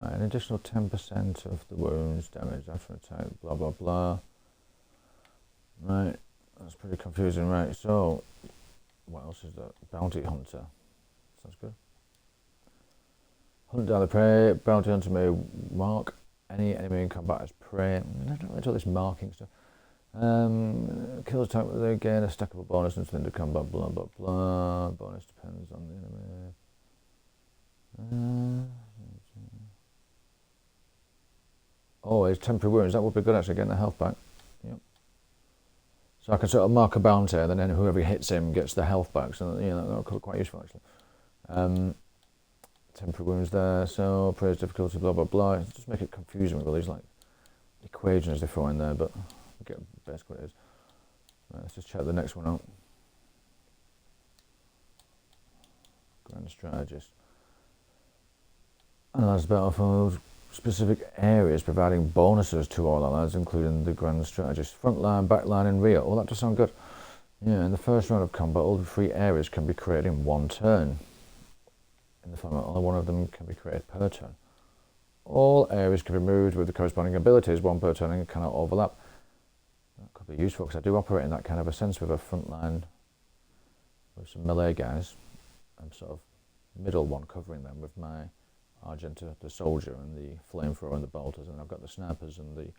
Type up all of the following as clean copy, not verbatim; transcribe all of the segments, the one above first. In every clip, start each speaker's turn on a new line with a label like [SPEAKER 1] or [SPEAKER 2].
[SPEAKER 1] Right, an additional 10% of the wounds damage after attack, blah blah blah. Right, that's pretty confusing, right? So, what else is that? Bounty hunter. Sounds good. Hunt down the prey. Bounty hunter may mark any enemy in combat as prey. I don't really do all this marking stuff. Kills attack with again a stackable bonus until into combat. Blah blah blah. Bonus depends on the enemy. Oh, it's temporary wounds. That would be good actually, getting the health back. Yep. So I can sort of mark a bounty, and then whoever hits him gets the health back. So that could be quite useful actually. Temporary wounds there. So praise difficulty. Blah blah blah. Just make it confusing with all these like equations they throw in there, but I get basically what it is. Right, let's just check the next one out. Grand strategist. Analyze the battlefield. Specific areas providing bonuses to all allies, including the grand strategist. Front line, back line, and rear. Oh, that does sound good. Yeah, in the first round of combat, all the 3 areas can be created in 1 turn. In the format, only 1 of them can be created per turn. All areas can be moved with the corresponding abilities, 1 per turn, and cannot overlap. That could be useful because I do operate in that kind of a sense with a front line with some melee guys. I'm sort of middle one covering them with my Argenta, the soldier, and the flamethrower and the bolters, and I've got the snipers and the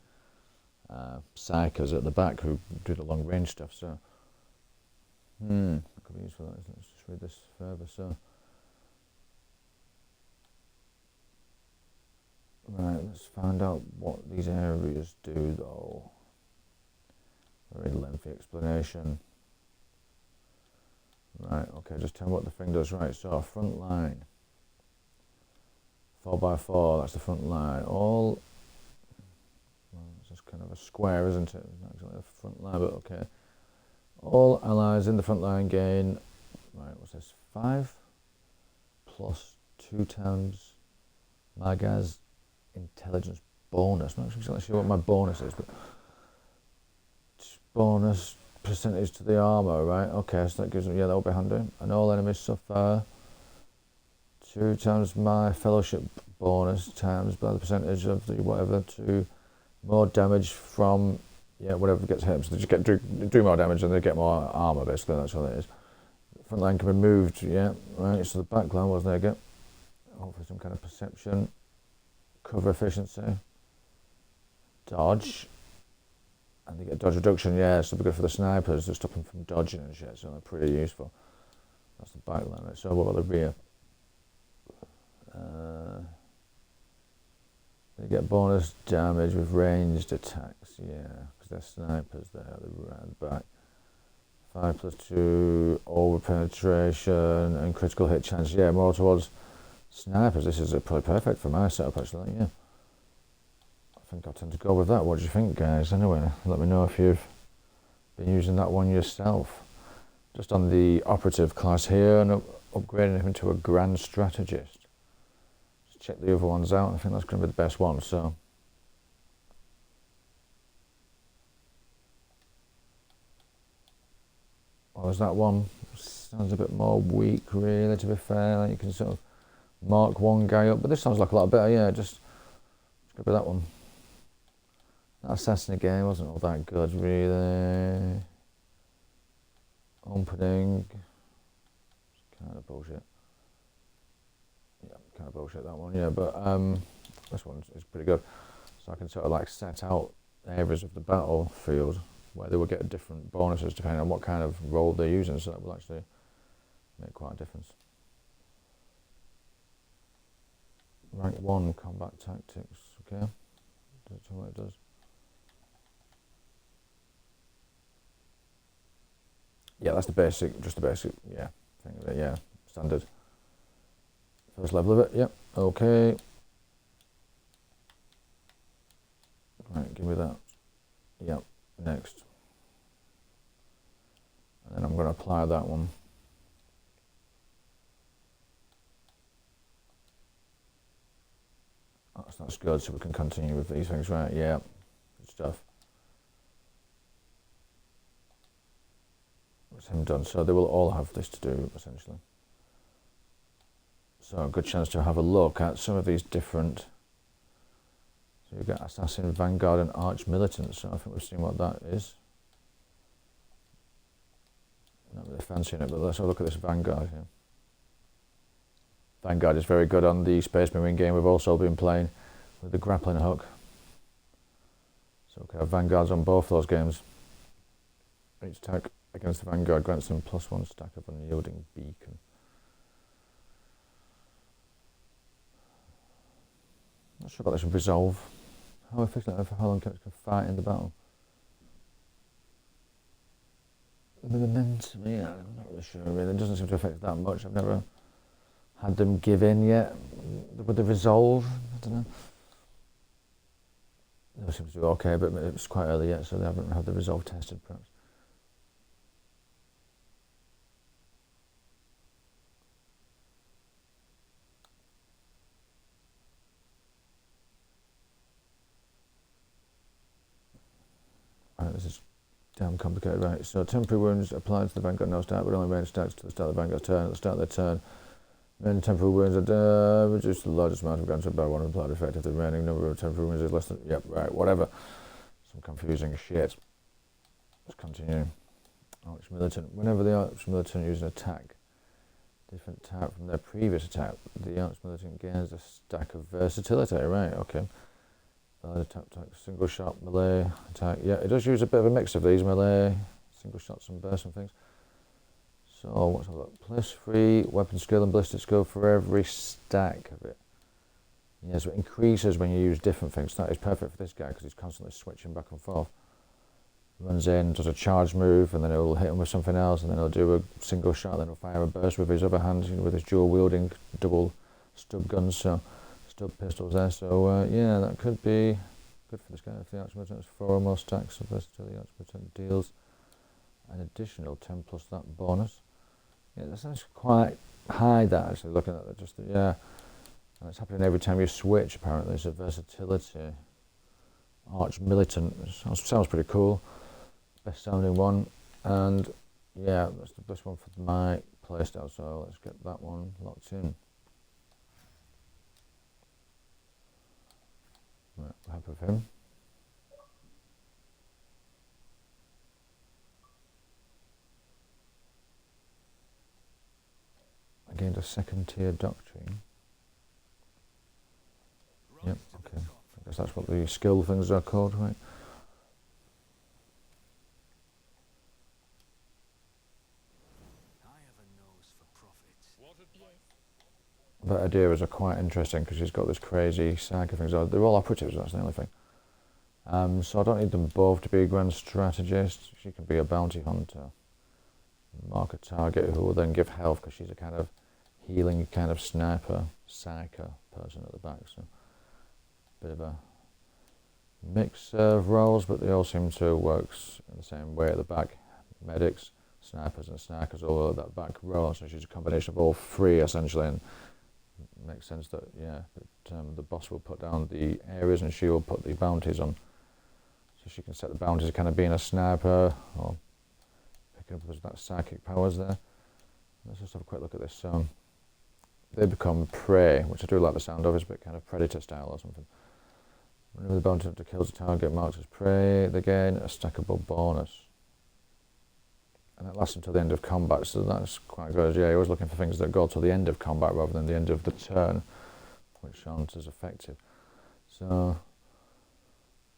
[SPEAKER 1] psychers at the back who do the long range stuff. So, that could be useful. Let's just read this further. So, right, let's find out what these areas do, though. Very lengthy explanation. Right, okay, just tell me what the thing does. Right, so front line. 4x4, that's the front line. Well, it's just kind of a square, isn't it? It's not exactly a front line, but okay. All allies in the front line gain, right, what's this? 5 plus 2 times my guy's intelligence bonus. I'm not exactly sure what my bonus is, but bonus percentage to the armor, right? Okay, so that gives them, that'll be handy. And all enemies suffer 2 times my fellowship bonus times by the percentage of the whatever to more damage from whatever gets hit. So they just get do more damage and they get more armor. Basically, that's all it is. Front line can be moved. Yeah, right. So the back line, what do they get? Hopefully some kind of perception, cover efficiency, dodge, and they get dodge reduction. Yeah, so they're good for the snipers to stop them from dodging and shit. So they're pretty useful. That's the back line. Right? So what about the rear? They get bonus damage with ranged attacks, because they're snipers there, they're right back. 5 plus 2, over penetration and critical hit chance, more towards snipers. This is probably perfect for my setup actually, I think I'll tend to go with that. What do you think, guys? Anyway, let me know if you've been using that one yourself. Just on the operative class here, and upgrading him to a grand strategist. Check the other ones out. I think that's going to be the best one. So, there's that one. Sounds a bit more weak, really. To be fair, like you can sort of mark one guy up, but this sounds like a lot better. It's going to be that one. That assassin again wasn't all that good, really. Opening, kind of bullshit. Kind of bullshit that one, but this one is pretty good. So I can sort of like set out areas of the battlefield where they will get different bonuses depending on what kind of role they're using, so that will actually make quite a difference. Rank 1 combat tactics, okay. Does it tell what it does? Yeah, that's the basic, just the basic, thing of it, standard. First level of it, okay. Right, give me that. Next. And then I'm going to apply that one. That's good, so we can continue with these things, right? Yeah, good stuff. That's him done. So they will all have this to do, essentially. So a good chance to have a look at some of these different So you get Assassin, Vanguard and Arch Militant, so I think we've seen what that is. Not really fancying it, but let's have a look at this Vanguard here. Vanguard is very good on the Space Marine game we've also been playing with the grappling hook. So we can have Vanguards on both those games. Each attack against the Vanguard grants them +1 stack of unyielding beacon. Not sure about this resolve. How efficient and for how long can it fight in the battle? The momentum, yeah, I'm not really sure really. It doesn't seem to affect that much. I've never had them give in yet with the resolve. I don't know. They seem to do okay, but it's quite early yet, so they haven't had the resolve tested perhaps. Right, this is damn complicated, right? So temporary wounds applied to the Vanguard no stack, but only range stacks to the start of the Vanguard's turn. At the start of their turn, remaining temporary wounds are reduced to the largest amount of granted by one applied effect if the remaining number of temporary wounds is less than. Yep, right, whatever. Some confusing shit. Let's continue. Arch Militant. Whenever the Arch Militant uses an attack, different type from their previous attack, the Arch Militant gains a stack of versatility. Right, okay. Valid attack, single shot, melee attack. Yeah, it does use a bit of a mix of these melee, single shots and bursts and things. So what's all that? Plus 3 weapon skill and ballistic skill for every stack of it. Yeah, so it increases when you use different things. That is perfect for this guy because he's constantly switching back and forth. Runs in, does a charge move, and then it'll hit him with something else, and then he'll do a single shot, then he'll fire a burst with his other hand, with his dual wielding double stub guns, so stub pistols there. So yeah, that could be good for this guy. If the Arch Militant has 4 or more stacks of versatility, the Arch Militant deals an additional 10 plus that bonus. Yeah, that's actually quite high, that actually, looking at that, just, yeah. And it's happening every time you switch, apparently. It's a versatility. Arch Militant, sounds pretty cool. Best sounding one. And yeah, that's the best one for my playstyle, so let's get that one locked in. Right, we're happy with him. I gained a 2nd tier doctrine. Yep, okay. I guess that's what the skill things are called, right? But Adira's are quite interesting because she's got this crazy saga things. They're all operatives, that's the only thing. So I don't need them both to be a grand strategist. She can be a bounty hunter. Mark a target who will then give health because she's a kind of healing kind of sniper, psyker person at the back. So bit of a mix of roles, but they all seem to work in the same way at the back. Medics, snipers and snipers, all of that back row. So she's a combination of all 3 essentially, and it makes sense that, yeah, that, the boss will put down the areas and she will put the bounties on. So she can set the bounties as kind of being a sniper or picking up that psychic powers there. Let's just have a quick look at this. They become prey, which I do like the sound of. It's a bit kind of Predator style or something. Whenever the bounty hunter kills a target marked as prey, they gain a stackable bonus. And that lasts until the end of combat, so that's quite good. Yeah, you're always looking for things that go till the end of combat rather than the end of the turn, which aren't as effective. So,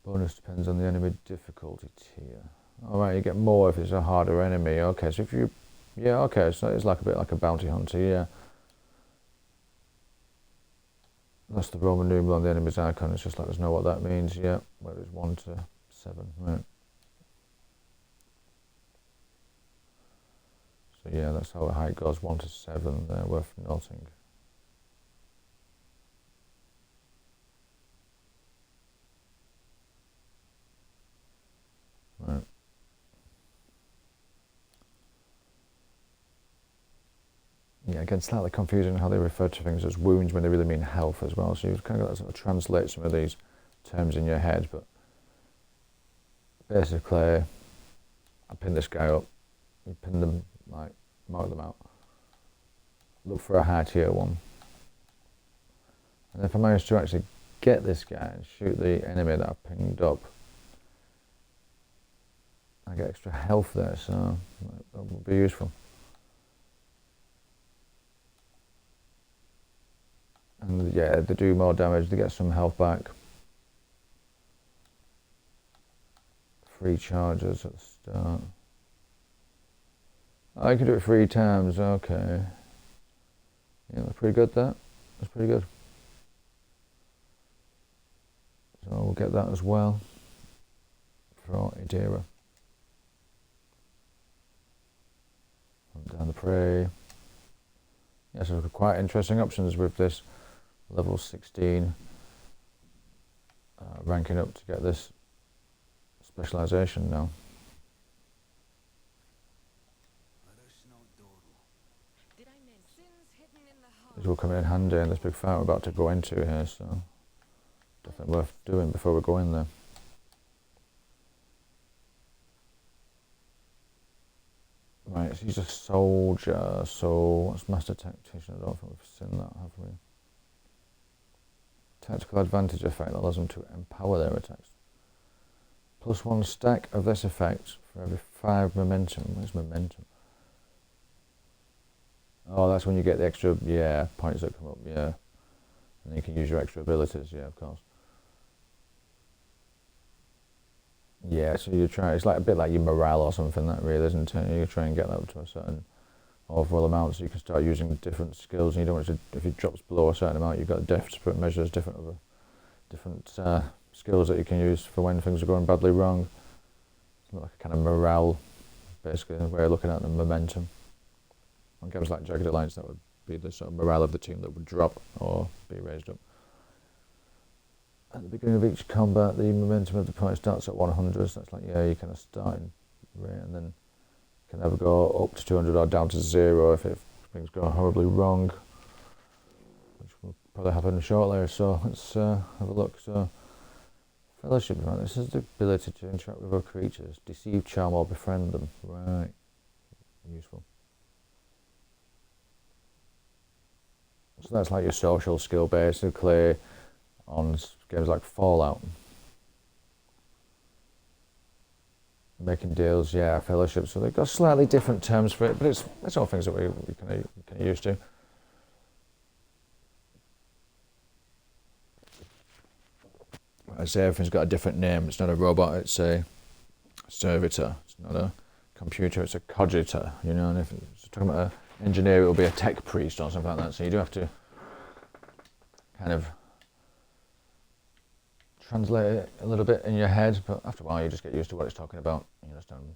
[SPEAKER 1] bonus depends on the enemy difficulty tier. Alright, you get more if it's a harder enemy. Okay, so if you, yeah, okay, so it's like a bit like a bounty hunter, yeah. That's the Roman numeral on the enemy's icon. It's just let us know what that means. Yeah, where it's 1 to 7. Right. So yeah, that's how high it goes. 1 to 7. They're worth noting. Right. Yeah, again, slightly confusing how they refer to things as wounds when they really mean health as well. So you've kind of got to sort of translate some of these terms in your head. But basically, I pin this guy up. You pin them, like, mark them out. Look for a high tier one. And if I manage to actually get this guy and shoot the enemy that I've pinged up, I get extra health there, so that would be useful. And yeah, they do more damage, they get some health back. 3 charges at the start. I can do it 3 times, okay. Yeah, that's pretty good, that. That's pretty good. So we'll get that as well for Idira. Down the prey. Yeah, so quite interesting options with this level 16 ranking up to get this specialization now. This will come in handy in this big fight we're about to go into here, so definitely worth doing before we go in there. Right, so he's a soldier, so what's Master Tactician? I don't think we've seen that, have we? Tactical advantage effect that allows them to empower their attacks. +1 stack of this effect for every 5 momentum. Where's momentum? Oh, that's when you get the extra, yeah, points that come up, yeah. And then you can use your extra abilities, yeah, of course. Yeah, so you try, it's like a bit like your morale or something, that really, isn't it? You try and get that up to a certain overall amount, so you can start using different skills, and you don't want to, if it drops below a certain amount, you've got different measures, different skills that you can use for when things are going badly wrong. It's like a kind of morale, basically, a way of looking at the momentum. On games like Jagged Alliance, that would be the sort of morale of the team that would drop or be raised up. At the beginning of each combat, the momentum of the opponent starts at 100, so that's like, yeah, you kind of starting rate, and then you can either go up to 200 or down to 0 if things go horribly wrong, which will probably happen shortly. So let's have a look. So Fellowship, right, this is the ability to interact with other creatures, deceive, charm, or befriend them. Right, useful. So that's like your social skill, basically, on games like Fallout. Making deals, yeah, Fellowship. So they've got slightly different terms for it, but it's all things that we kind of used to. I say everything's got a different name. It's not a robot, it's a servitor. It's not a computer, it's a cogiter, you know. And if it's talking about an engineer, it will be a tech priest or something like that. So you do have to kind of translate it a little bit in your head, but after a while you just get used to what it's talking about. You just don't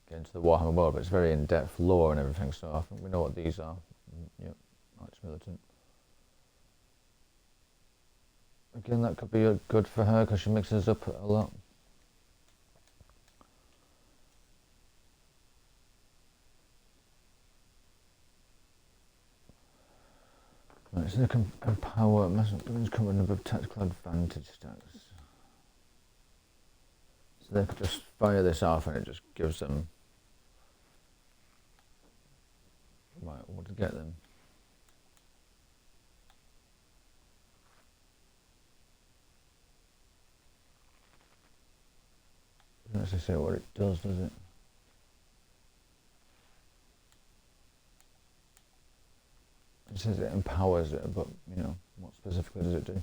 [SPEAKER 1] get into the Warhammer world, but it's very in-depth lore and everything, so I think we know what these are. Yep, Arch Militant. Again, that could be good for her because she mixes up a lot. Right, so they can empower, weapons come with a number of tactical advantage stats. So they could just fire this off and it just gives them, right, what to get them. Doesn't actually say what it does it? It says it empowers it, but, you know, what specifically does it do?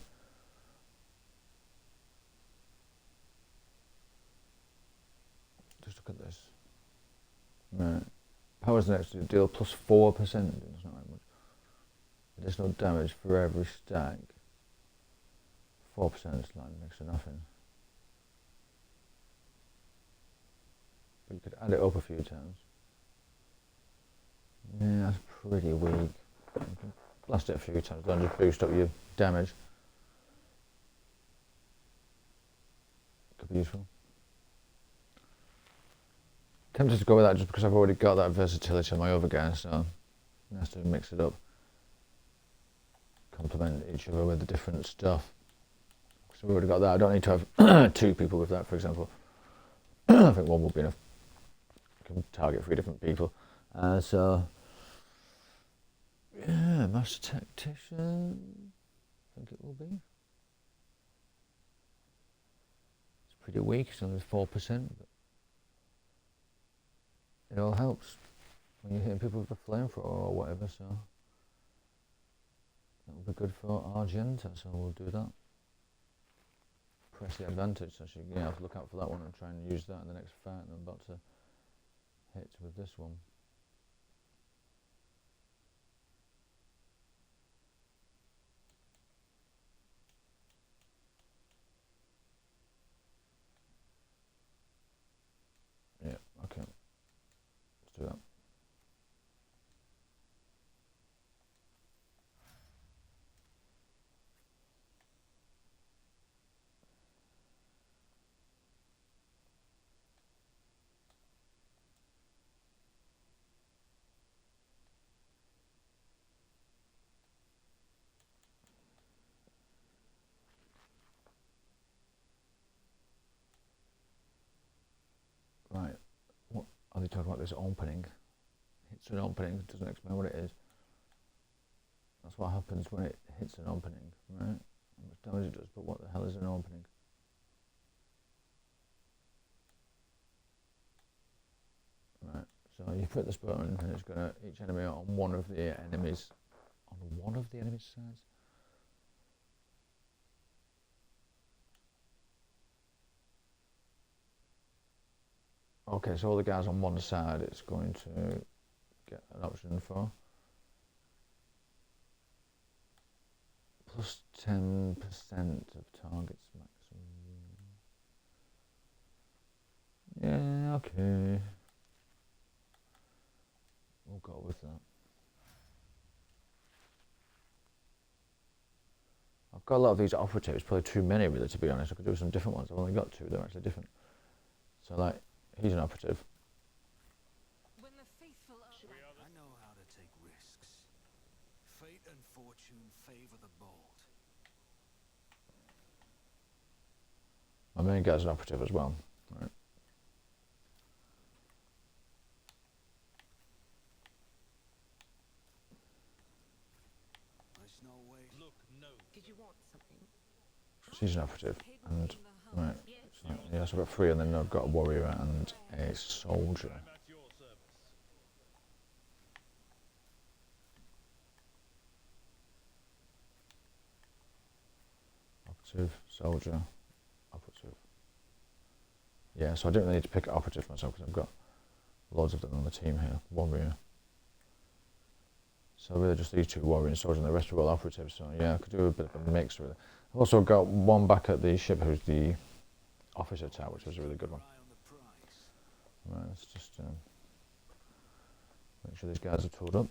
[SPEAKER 1] Just look at this. Right. Powers the next to deal plus 4%. It's not that much. Additional damage for every stack. 4% is like next to nothing. But you could add it up a few times. Yeah, that's pretty weak. You can blast it a few times, don't just boost up your damage. Could be useful. Tempted to go with that just because I've already got that versatility on my other guy, so nice to mix it up. Complement each other with the different stuff. So we've already got that. I don't need to have 2 people with that, for example. I think 1 will be enough. I can target 3 different people. So yeah, Master Tactician, I think it will be. pretty weak, it's only 4%, but it all helps when you're hitting people with a flamethrower or whatever, so that will be good for Argenta, so we'll do that. Press the advantage, so you have to look out for that one and try and use that in the next fight that I'm about to hit with this one. Yeah, okay. Let's do that. Right, what are they talking about this opening? Hits an opening, it doesn't explain what it is. That's what happens when it hits an opening, right? How much damage it does, but what the hell is an opening? Right, so you put this button and it's going to each enemy on one of the enemies sides. Okay, so all the guys on one side it's going to get an option for plus 10% of target's maximum. Yeah, okay. We'll go with that. I've got a lot of these operatives, probably too many really, to be honest. I could do some different ones. I've only got two, they're actually different. So like, he's an operative.
[SPEAKER 2] When the faithful I know how to take risks. Fate and fortune favor the bold.
[SPEAKER 1] My main guy's an operative as well. Right.
[SPEAKER 2] There's no way. Look, no. Did you want something?
[SPEAKER 1] She's an operative, and right. So, yeah, so I've got three, and then I've got a warrior and a soldier. Operative, soldier, operative. Yeah, so I don't really need to pick operative myself because I've got loads of them on the team here. Warrior. So really just these two warrior and soldier, and the rest are all operatives. So yeah, I could do a bit of a mix with it. I've also got one back at the ship who's the officer type, which was a really good one. Right, let's just make sure these guys are tooled up.